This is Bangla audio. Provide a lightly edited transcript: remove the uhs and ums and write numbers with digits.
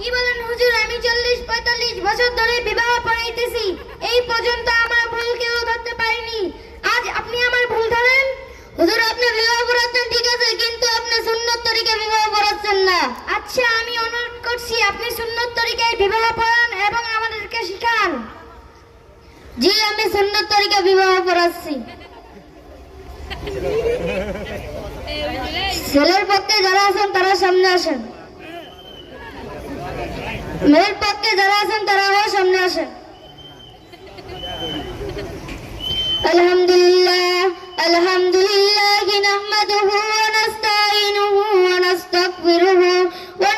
কি বলেন হুজুর, আমি 40-45 বছর ধরে বিবাহ পড়াইতেছি, এই পর্যন্ত আমার ভুল কেউ ধরতে পারেনি। আজ আপনি আমার ভুল ধরেন? হুজুর, আপনি বিবাহ পড়াচ্ছেন ঠিক আছে, কিন্তু আপনি সুন্নত তরিকায় বিবাহ পড়াচ্ছেন না। আচ্ছা, আমি অনুরোধ করছি আপনি সুন্নত তরিকায় বিবাহ পড়ান এবং আমাদেরকে শিখান। জি, আমি সুন্নত তরিকায় বিবাহ পড়াচ্ছি। ছেলের পক্ষে যারা আছেন তারা সামনে আসেন, মেয়ের পক্ষে যারা আছেন তারাও সামনে আসেন। আলহামদুলিল্লাহ আলহামদুলিল্লাহ নাহমাদুহু ওয়া নাস্তাঈনুহু ওয়া নাস্তাগফিরুহু ওয়া